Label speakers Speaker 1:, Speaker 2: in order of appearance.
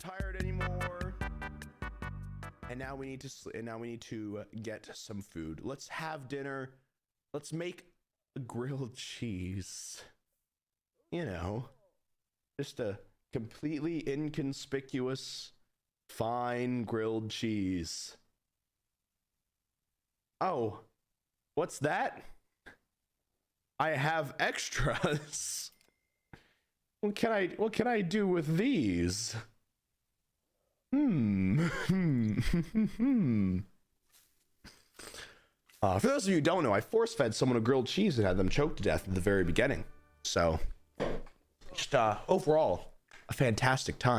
Speaker 1: tired anymore. And now we need to get some food. Let's have dinner. Let's make a grilled cheese. You know, just a completely inconspicuous, fine grilled cheese. Oh, what's that? I have extras. What can I do with these? For those of you who don't know, I force-fed someone a grilled cheese and had them choke to death at the very beginning. So, just overall, a fantastic time.